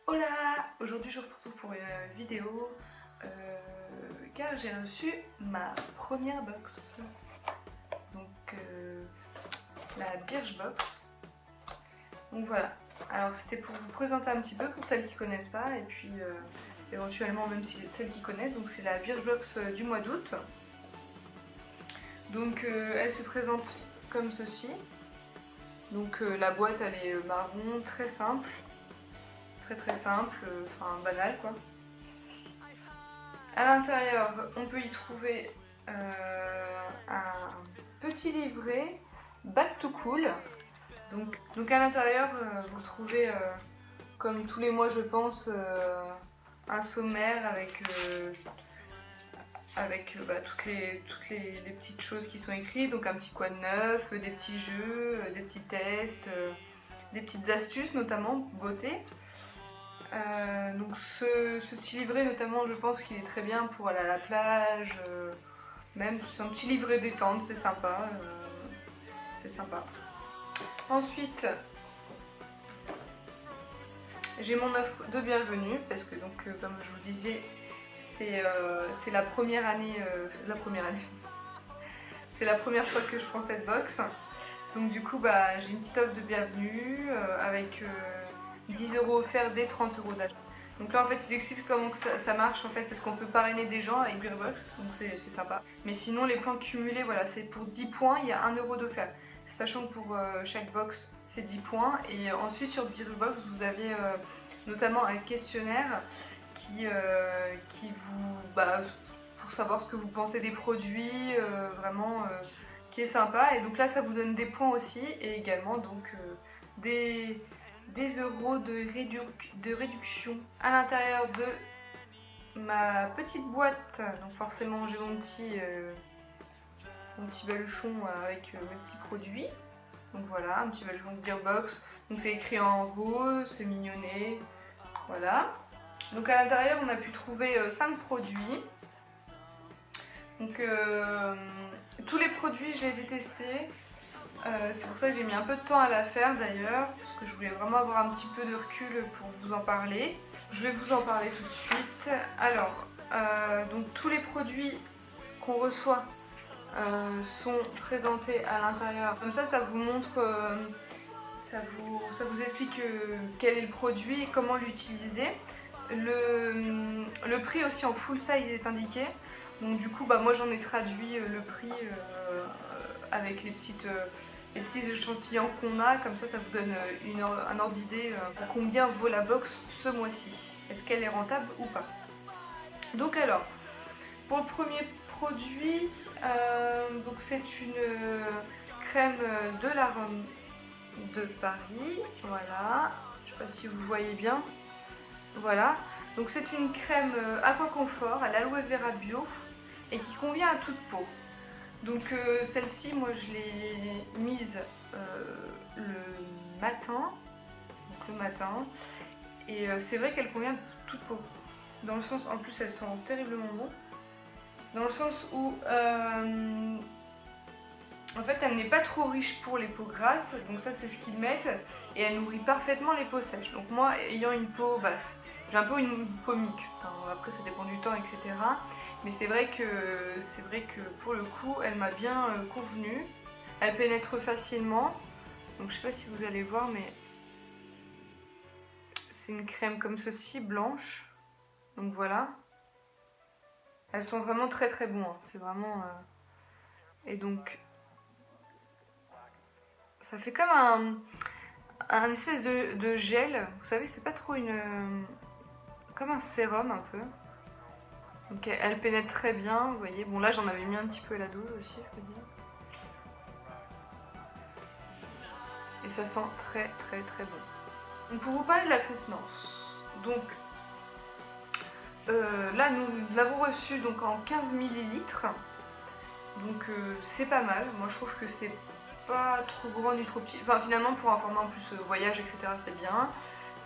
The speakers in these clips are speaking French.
Hola! Aujourd'hui je vous retrouve pour une vidéo car j'ai reçu ma première box. Donc la Birchbox. Donc voilà. Alors c'était pour vous présenter un petit peu pour celles qui ne connaissent pas et puis éventuellement même si celles qui connaissent. Donc c'est la Birchbox du mois d'août. Donc elle se présente comme ceci. Donc la boîte elle est marron, très simple. Très simple, enfin banal quoi. À l'intérieur, on peut y trouver un petit livret Back to Cool. Donc à l'intérieur, vous trouvez, comme tous les mois je pense, un sommaire avec toutes les petites choses qui sont écrites. Donc un petit quoi de neuf, des petits jeux, des petits tests, des petites astuces notamment, beauté. Donc ce petit livret notamment je pense qu'il est très bien pour aller à la plage, même c'est un petit livret détente, c'est sympa, Ensuite j'ai mon offre de bienvenue parce que donc comme je vous disais c'est la première année, c'est la première fois que je prends cette box. Donc du coup j'ai une petite offre de bienvenue avec 10 € offerts dès 30 € d'achat. Donc là en fait ils expliquent comment que ça marche en fait parce qu'on peut parrainer des gens avec Birchbox, donc c'est sympa. Mais sinon les points cumulés, voilà, c'est pour 10 points, il y a 1 € d'offert. Sachant que pour chaque box c'est 10 points. Et ensuite sur Birchbox vous avez notamment un questionnaire qui vous... pour savoir ce que vous pensez des produits, vraiment qui est sympa. Et donc là ça vous donne des points aussi et également donc des euros de réduction à l'intérieur de ma petite boîte. Donc forcément j'ai mon petit baluchon avec mes petits produits. Donc voilà, un petit baluchon de Birchbox. Donc c'est écrit en rose, c'est mignonné. Voilà. Donc à l'intérieur on a pu trouver 5 produits. Donc tous les produits je les ai testés. C'est pour ça que j'ai mis un peu de temps à la faire d'ailleurs, parce que je voulais vraiment avoir un petit peu de recul pour vous en parler. Je vais vous en parler tout de suite. Alors, donc tous les produits qu'on reçoit sont présentés à l'intérieur. Comme ça vous montre, ça vous explique quel est le produit et comment l'utiliser. Le prix aussi en full size est indiqué. Donc du coup, moi j'en ai traduit le prix avec les petits échantillons qu'on a, comme ça vous donne un ordre d'idée pour combien vaut la box ce mois-ci. Est-ce qu'elle est rentable ou pas? Donc alors, pour le premier produit, donc c'est une crème de l'arôme de Paris, voilà, je sais pas si vous voyez bien, voilà. Donc c'est une crème aquaconfort à l'aloe vera bio et qui convient à toute peau. Donc celle-ci, moi je l'ai mise le matin, et c'est vrai qu'elle convient à toute peau. Dans le sens, en plus elles sont terriblement bonnes, dans le sens où en fait elle n'est pas trop riche pour les peaux grasses, donc ça c'est ce qu'ils mettent, et elle nourrit parfaitement les peaux sèches. Donc moi ayant une peau basse, j'ai un peu une peau mixte, hein. Après ça dépend du temps etc. Mais c'est vrai que pour le coup elle m'a bien convenu. Elle pénètre facilement. Donc je sais pas si vous allez voir mais c'est une crème comme ceci, blanche. Donc voilà. Elles sont vraiment très bonnes, hein. C'est vraiment... Et donc ça fait comme un espèce de gel. Vous savez c'est pas trop comme un sérum un peu. Donc elle pénètre très bien, vous voyez. Bon là j'en avais mis un petit peu à la dose aussi, je peux dire. Et ça sent très bon. Donc pour vous parler de la contenance, donc là nous l'avons reçu donc en 15 ml. Donc c'est pas mal. Moi je trouve que c'est pas trop grand ni trop petit. Enfin finalement pour un format en plus voyage etc c'est bien.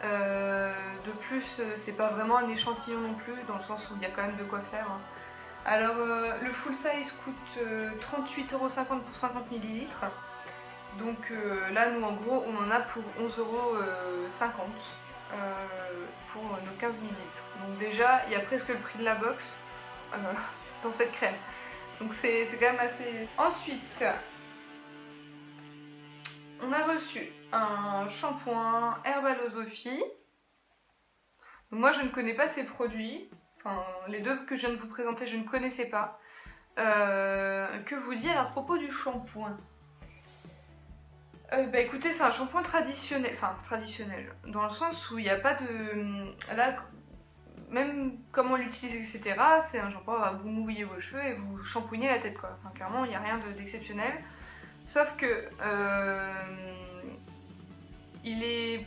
De plus c'est pas vraiment un échantillon non plus, dans le sens où il y a quand même de quoi faire, hein. Alors le full size coûte 38,50 € pour 50 ml. Donc là nous en gros on en a pour 11,50 €. pour nos 15 ml. Donc déjà, il y a presque le prix de la box dans cette crème. Donc c'est quand même assez... Ensuite, on a reçu un shampoing Herbalosophie. Moi, je ne connais pas ces produits. Enfin, les deux que je viens de vous présenter, je ne connaissais pas. Que vous dire à propos du shampoing? Bah écoutez, c'est un shampoing traditionnel, enfin traditionnel, dans le sens où il n'y a pas de... Là, même comment on l'utilise, etc., c'est un shampoing, vous mouillez vos cheveux et vous shampooinez la tête, quoi. Enfin, clairement, il n'y a rien d'exceptionnel. Sauf que... il est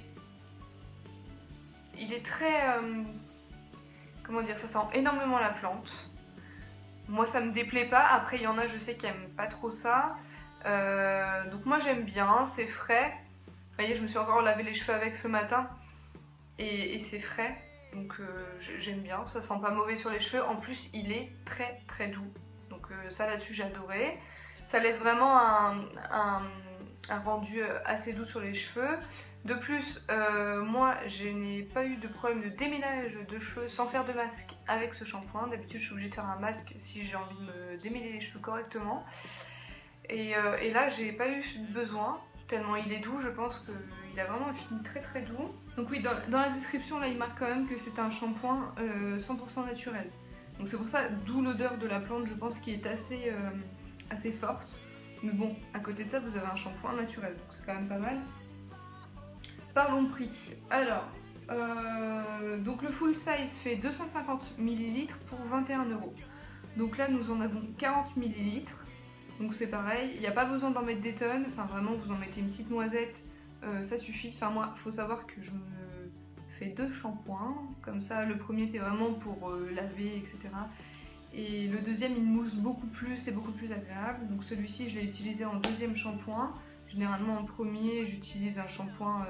très... comment dire, ça sent énormément la plante. Moi, ça me déplaît pas. Après, il y en a, je sais, qui aiment pas trop ça. Donc moi j'aime bien, c'est frais. Vous voyez, je me suis encore lavé les cheveux avec ce matin et c'est frais, donc j'aime bien, ça sent pas mauvais sur les cheveux. En plus il est très très doux, donc ça là-dessus j'ai adoré. Ça laisse vraiment un rendu assez doux sur les cheveux. De plus, moi je n'ai pas eu de problème de démêlage de cheveux sans faire de masque avec ce shampoing. D'habitude je suis obligée de faire un masque si j'ai envie de me démêler les cheveux correctement. Et là j'ai pas eu besoin, tellement il est doux, je pense qu'il a vraiment un fini très très doux. Donc oui, dans la description là il marque quand même que c'est un shampoing 100% naturel. Donc c'est pour ça, d'où l'odeur de la plante, je pense, qui est assez forte. Mais bon, à côté de ça vous avez un shampoing naturel, donc c'est quand même pas mal. Parlons prix. Alors, donc le full size fait 250 ml pour 21 €. Donc là nous en avons 40 ml. Donc c'est pareil, il n'y a pas besoin d'en mettre des tonnes, enfin vraiment vous en mettez une petite noisette, ça suffit. Enfin moi, il faut savoir que je me fais 2 shampoings, comme ça le premier c'est vraiment pour laver, etc. Et le deuxième il mousse beaucoup plus, c'est beaucoup plus agréable. Donc celui-ci je l'ai utilisé en deuxième shampoing. Généralement en premier j'utilise un shampoing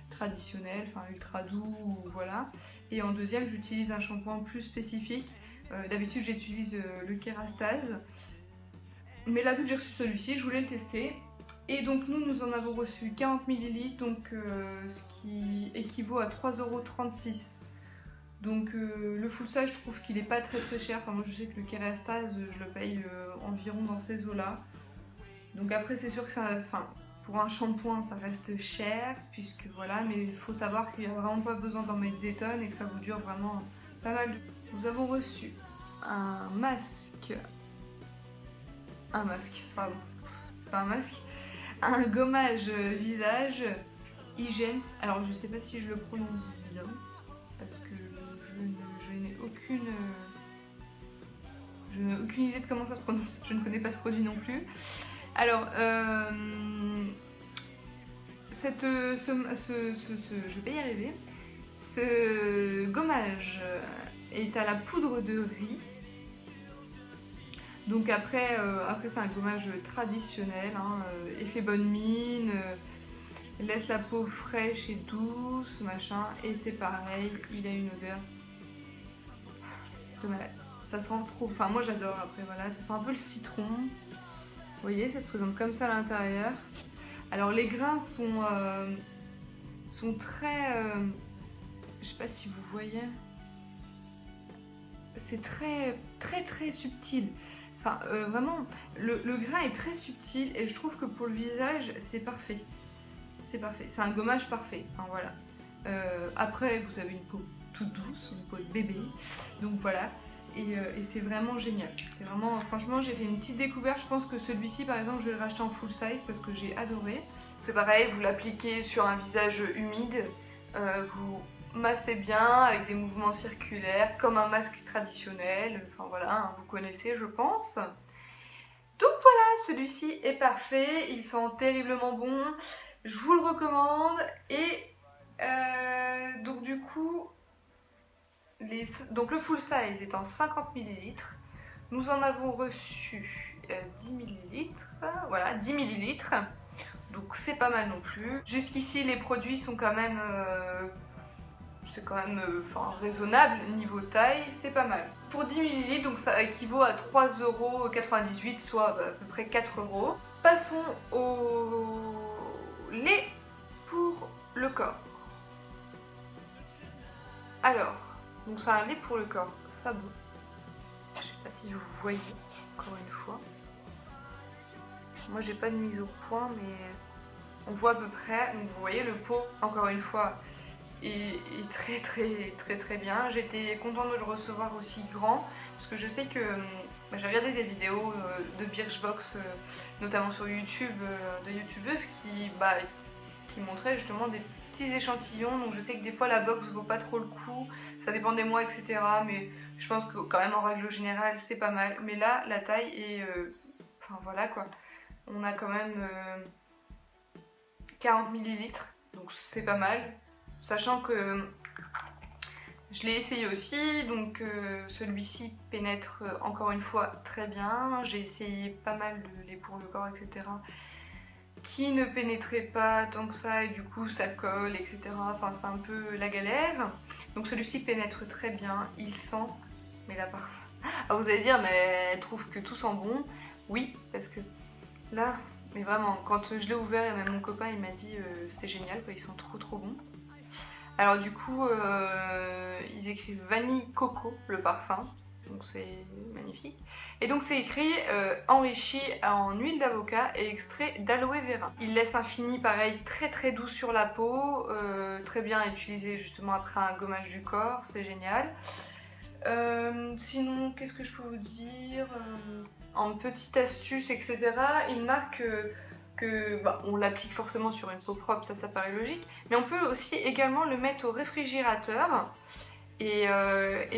traditionnel, enfin ultra doux, voilà. Et en deuxième j'utilise un shampoing plus spécifique. D'habitude j'utilise le Kérastase. Mais là, vu que j'ai reçu celui-ci, je voulais le tester. Et donc nous en avons reçu 40 ml, donc ce qui équivaut à 3,36 €. Donc le full size, je trouve qu'il est pas très très cher. Enfin moi je sais que le Kérastase, je le paye environ dans ces eaux-là. Donc après c'est sûr que ça, enfin, pour un shampoing ça reste cher, puisque voilà, mais il faut savoir qu'il n'y a vraiment pas besoin d'en mettre des tonnes et que ça vous dure vraiment pas mal. Nous avons reçu un masque, pardon, c'est pas un masque, un gommage visage Hygiène. Alors je sais pas si je le prononce bien, parce que je n'ai aucune idée de comment ça se prononce, je ne connais pas ce produit non plus. Alors, je vais y arriver, ce gommage est à la poudre de riz. Donc après c'est un gommage traditionnel, hein, effet bonne mine, laisse la peau fraîche et douce, machin, et c'est pareil, il a une odeur de malade. Ça sent trop, enfin moi j'adore, après voilà, ça sent un peu le citron. Vous voyez, ça se présente comme ça à l'intérieur. Alors les grains sont très, je sais pas si vous voyez, c'est très subtil. Enfin, vraiment, le grain est très subtil et je trouve que pour le visage, c'est parfait. C'est parfait, c'est un gommage parfait. Enfin, voilà. Après, vous avez une peau toute douce, une peau de bébé. Donc voilà. Et c'est vraiment génial. C'est vraiment, franchement, j'ai fait une petite découverte. Je pense que celui-ci, par exemple, je vais le racheter en full size parce que j'ai adoré. C'est pareil, vous l'appliquez sur un visage humide. Vous massez bien avec des mouvements circulaires comme un masque traditionnel, enfin voilà, hein, vous connaissez je pense. Donc voilà, celui-ci est parfait, il sent terriblement bon, je vous le recommande. Et donc du coup, donc le full size est en 50 ml, nous en avons reçu 10 ml, voilà 10 ml, donc c'est pas mal non plus. Jusqu'ici les produits sont quand même... c'est quand même raisonnable niveau taille, c'est pas mal. Pour 10 ml, donc ça équivaut à 3,98 €, soit à peu près 4 €. Passons au lait pour le corps. Alors, donc c'est un lait pour le corps, Sabon. Je sais pas si vous voyez, encore une fois. Moi j'ai pas de mise au point, mais on voit à peu près. Donc vous voyez, le pot, encore une fois, est très bien. J'étais contente de le recevoir aussi grand, parce que je sais que j'ai regardé des vidéos de Birchbox, notamment sur YouTube, de youtubeuses qui montraient justement des petits échantillons. Donc je sais que des fois la box vaut pas trop le coup, ça dépend des mois, etc. Mais je pense que quand même en règle générale c'est pas mal. Mais là la taille est... enfin voilà quoi. On a quand même 40 ml, donc c'est pas mal. Sachant que je l'ai essayé aussi, donc celui-ci pénètre encore une fois très bien. J'ai essayé pas mal de lait pour le corps, etc. qui ne pénétraient pas tant que ça et du coup ça colle, etc. Enfin c'est un peu la galère. Donc celui-ci pénètre très bien, il sent, mais là par... Ah, vous allez dire, mais elle trouve que tout sent bon. Oui, parce que là, mais vraiment, quand je l'ai ouvert et même mon copain il m'a dit c'est génial, quoi, ils sont trop bons. Alors du coup, ils écrivent vanille coco, le parfum, donc c'est magnifique. Et donc c'est écrit enrichi en huile d'avocat et extrait d'aloe vera. Il laisse un fini pareil très doux sur la peau, très bien à utiliser justement après un gommage du corps, c'est génial. Sinon, qu'est-ce que je peux vous dire en petite astuce, etc. Il marque on l'applique forcément sur une peau propre, ça paraît logique, mais on peut aussi également le mettre au réfrigérateur. Et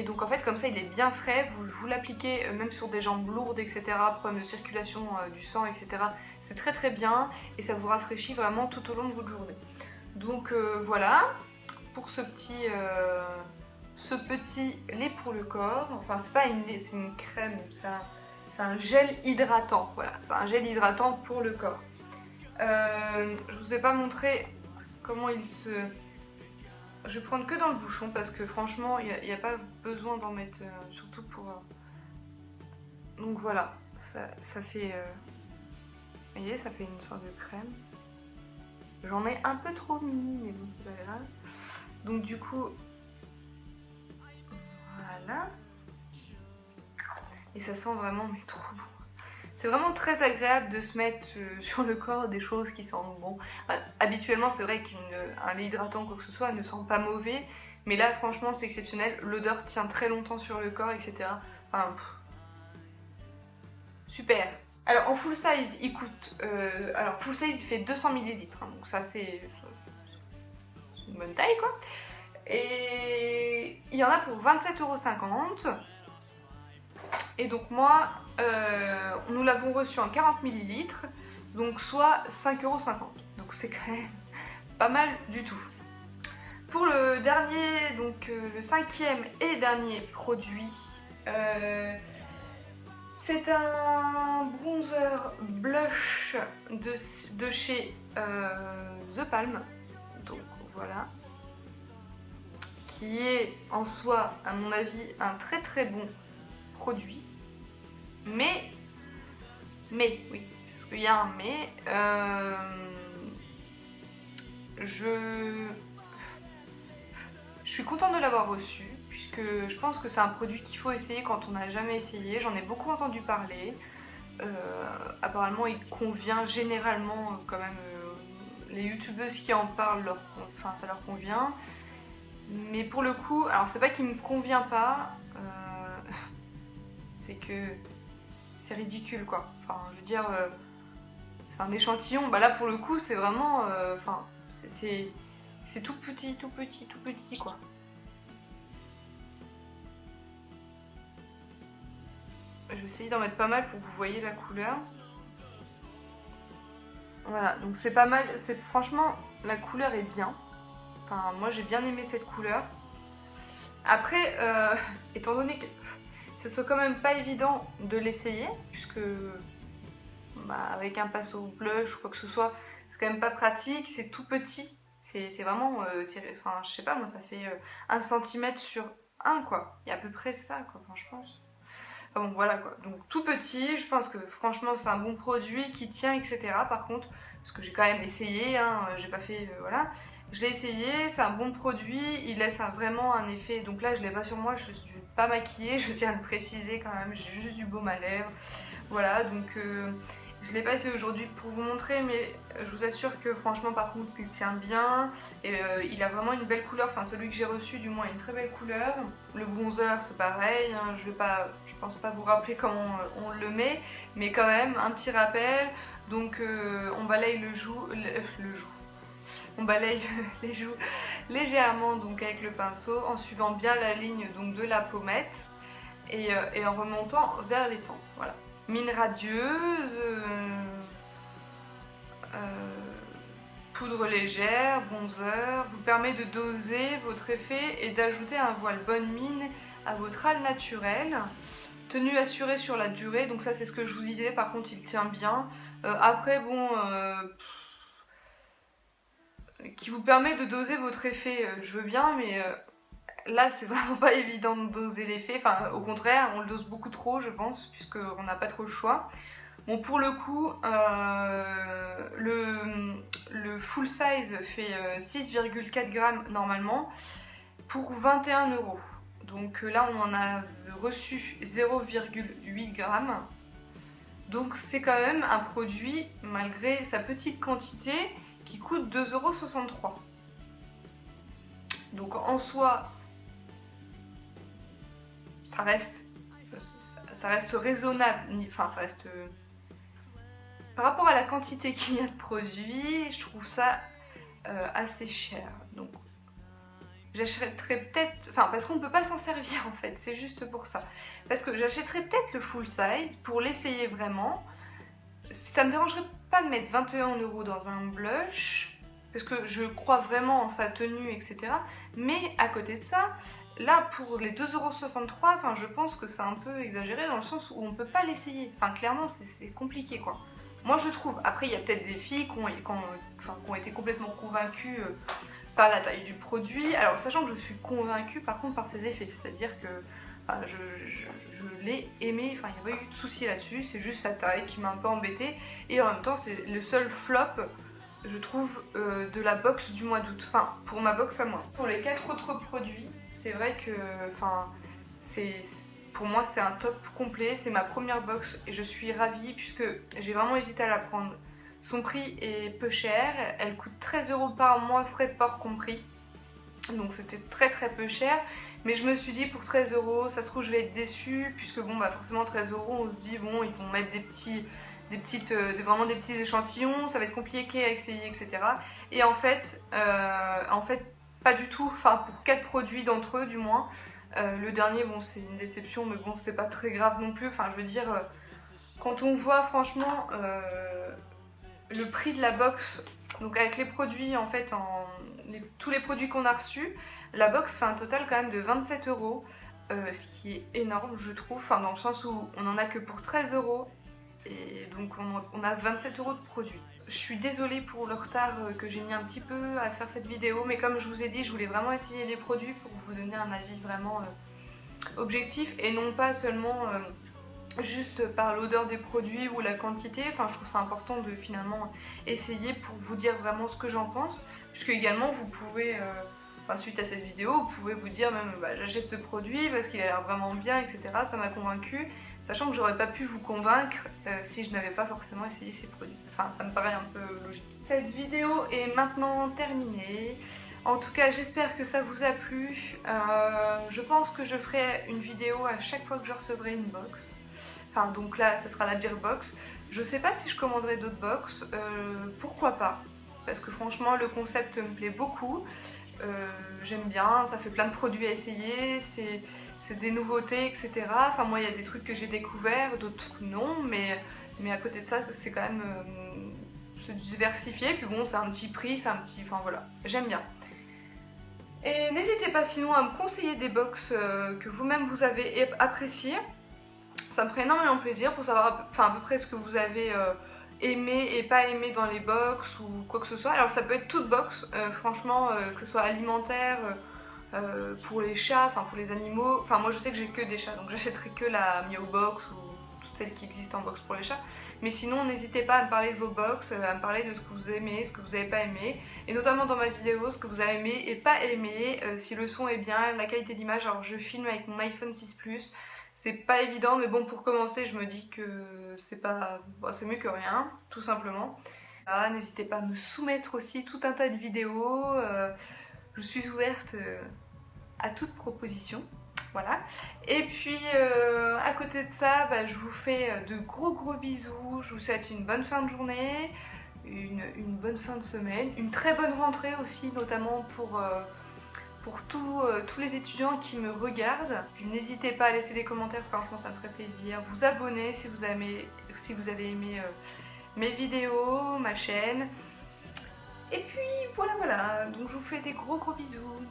donc en fait comme ça il est bien frais, vous l'appliquez même sur des jambes lourdes, etc. Problème de circulation du sang, etc. C'est très bien et ça vous rafraîchit vraiment tout au long de votre journée. Donc voilà pour ce petit lait pour le corps. Enfin c'est pas une lait, c'est une crème, c'est un gel hydratant. Voilà, c'est un gel hydratant pour le corps. Je vous ai pas montré comment il se... Je vais prendre que dans le bouchon parce que franchement il n'y a pas besoin d'en mettre, surtout pour... Donc voilà, ça fait... Vous voyez, ça fait une sorte de crème. J'en ai un peu trop mis, mais bon c'est pas grave. Donc du coup... Voilà. Et ça sent vraiment mais trop bon. C'est vraiment très agréable de se mettre sur le corps des choses qui sentent bon. Habituellement, c'est vrai qu'un lait hydratant ou quoi que ce soit ne sent pas mauvais, mais là, franchement, c'est exceptionnel. L'odeur tient très longtemps sur le corps, etc. Enfin, super. Alors, en full size, il coûte... alors, full size, il fait 200 ml, hein, donc ça, c'est une bonne taille, quoi. Et il y en a pour 27,50 €. Et donc moi, nous l'avons reçu en 40 ml, donc soit 5,50 €. Donc c'est quand même pas mal du tout. Pour le dernier, donc le cinquième et dernier produit, c'est un bronzer blush de chez The Palm. Donc voilà. Qui est en soi, à mon avis, un très bon produit, mais oui, parce qu'il y a un mais, je suis contente de l'avoir reçu, puisque je pense que c'est un produit qu'il faut essayer quand on n'a jamais essayé. J'en ai beaucoup entendu parler, apparemment il convient généralement quand même, les youtubeuses qui en parlent, enfin ça leur convient, mais pour le coup, alors c'est pas qu'il me convient pas, c'est que c'est ridicule quoi. Enfin, je veux dire, c'est un échantillon. Bah là pour le coup, c'est vraiment, enfin, c'est tout petit quoi. Je vais essayer d'en mettre pas mal pour que vous voyez la couleur. Voilà, donc c'est pas mal. Franchement, la couleur est bien. Enfin, moi j'ai bien aimé cette couleur. Après, étant donné que ce soit quand même pas évident de l'essayer, puisque avec un pinceau blush ou quoi que ce soit, c'est quand même pas pratique, c'est tout petit, c'est vraiment, enfin je sais pas, moi ça fait 1 cm sur 1 quoi, et à peu près ça quoi, enfin, je pense. Enfin bon voilà quoi, donc tout petit, je pense que franchement c'est un bon produit qui tient, etc. Par contre, parce que j'ai quand même essayé, hein, j'ai pas fait, voilà. Je l'ai essayé, c'est un bon produit, il laisse vraiment un effet, donc là je l'ai pas sur moi, je suis pas maquillée, je tiens à le préciser quand même, j'ai juste du baume à lèvres, voilà, donc je l'ai pas essayé aujourd'hui pour vous montrer, mais je vous assure que franchement par contre il tient bien, et il a vraiment une belle couleur, enfin celui que j'ai reçu du moins a une très belle couleur. Le bronzer c'est pareil, hein, je pense pas vous rappeler comment on le met, mais quand même un petit rappel, donc on balaye le joue, on balaye les joues légèrement donc avec le pinceau en suivant bien la ligne donc de la pommette et en remontant vers les tempes. Voilà. Mine radieuse, poudre légère, bronzer, vous permet de doser votre effet et d'ajouter un voile bonne mine à votre hâle naturel. Tenue assurée sur la durée, donc ça c'est ce que je vous disais, par contre il tient bien. Après bon... qui vous permet de doser votre effet, je veux bien, mais là c'est vraiment pas évident de doser l'effet, enfin au contraire on le dose beaucoup trop je pense, puisqu'on n'a pas trop le choix. Bon pour le coup, le full size fait 6,4 grammes normalement, pour 21 €. Donc là on en a reçu 0,8 grammes. Donc c'est quand même un produit, malgré sa petite quantité, qui coûte 2,63 €. Donc en soi, ça reste raisonnable, enfin ça reste... Par rapport à la quantité qu'il y a de produits, je trouve ça assez cher. Donc j'achèterais peut-être... Enfin parce qu'on peut pas s'en servir en fait, c'est juste pour ça. Parce que j'achèterais peut-être le full size pour l'essayer vraiment. Ça me dérangerait pas de mettre 21 € dans un blush, parce que je crois vraiment en sa tenue, etc. Mais à côté de ça, là pour les 2,63 €, enfin, je pense que c'est un peu exagéré dans le sens où on peut pas l'essayer. Enfin clairement c'est compliqué quoi. Moi je trouve. Après il y a peut-être des filles qui ont été complètement convaincues par la taille du produit. Alors sachant que je suis convaincue par contre par ses effets, c'est-à-dire que enfin, je l'ai aimé, enfin il n'y a pas eu de souci là-dessus, c'est juste sa taille qui m'a un peu embêtée, et en même temps c'est le seul flop je trouve de la box du mois d'août, enfin pour ma box à moi. Pour les 4 autres produits, c'est vrai que enfin pour moi c'est un top complet, c'est ma première box et je suis ravie puisque j'ai vraiment hésité à la prendre. Son prix est peu cher, elle coûte 13 € par mois, frais de port compris, donc c'était très peu cher. Mais je me suis dit pour 13 €, ça se trouve je vais être déçue, puisque bon bah forcément 13 € on se dit bon ils vont mettre vraiment des petits échantillons, ça va être compliqué à essayer, etc. Et en fait pas du tout, enfin pour 4 produits d'entre eux du moins. Le dernier bon c'est une déception, mais bon c'est pas très grave non plus, enfin je veux dire quand on voit franchement le prix de la box, donc avec les produits en fait, tous les produits qu'on a reçus, la box fait un total quand même de 27 €, ce qui est énorme je trouve, enfin, dans le sens où on en a que pour 13 €, et donc on a 27 € de produits. Je suis désolée pour le retard que j'ai mis un petit peu à faire cette vidéo, mais comme je vous ai dit, je voulais vraiment essayer les produits pour vous donner un avis vraiment objectif, et non pas seulement juste par l'odeur des produits ou la quantité. Enfin je trouve ça important de finalement essayer pour vous dire vraiment ce que j'en pense, puisque également vous pouvez suite à cette vidéo vous pouvez vous dire même bah, j'achète ce produit parce qu'il a l'air vraiment bien, etc. Ça m'a convaincu, sachant que j'aurais pas pu vous convaincre si je n'avais pas forcément essayé ces produits. Enfin ça me paraît un peu logique. Cette vidéo est maintenant terminée. En tout cas j'espère que ça vous a plu. Je pense que je ferai une vidéo à chaque fois que je recevrai une box. Enfin, donc là, ce sera la beer box. Je sais pas si je commanderai d'autres box, pourquoi pas, parce que franchement le concept me plaît beaucoup, j'aime bien, ça fait plein de produits à essayer, c'est des nouveautés, etc. Enfin moi il y a des trucs que j'ai découverts, d'autres non, mais à côté de ça c'est quand même se diversifier, puis bon c'est un petit prix, c'est un petit... enfin voilà, j'aime bien. Et n'hésitez pas sinon à me conseiller des box que vous-même vous avez appréciées. Ça me ferait énormément plaisir pour savoir à peu près ce que vous avez aimé et pas aimé dans les box ou quoi que ce soit. Alors ça peut être toute box, franchement, que ce soit alimentaire, pour les chats, enfin pour les animaux. Enfin moi je sais que j'ai que des chats, donc j'achèterai que la Meow Box ou toutes celles qui existent en box pour les chats. Mais sinon, n'hésitez pas à me parler de vos box, à me parler de ce que vous aimez, ce que vous n'avez pas aimé. Et notamment dans ma vidéo, ce que vous avez aimé et pas aimé, si le son est bien, la qualité d'image. Alors je filme avec mon iPhone 6 Plus. C'est pas évident, mais bon, pour commencer, je me dis que c'est pas... Bon, c'est mieux que rien, tout simplement. N'hésitez pas à me soumettre aussi tout un tas de vidéos. Je suis ouverte à toute proposition. Voilà. Et puis à côté de ça, je vous fais de gros bisous. Je vous souhaite une bonne fin de journée, une bonne fin de semaine, une très bonne rentrée aussi, notamment pour tous les étudiants qui me regardent. N'hésitez pas à laisser des commentaires, franchement ça me ferait plaisir. Vous abonner si vous avez aimé mes vidéos, ma chaîne. Et puis voilà, donc je vous fais des gros bisous.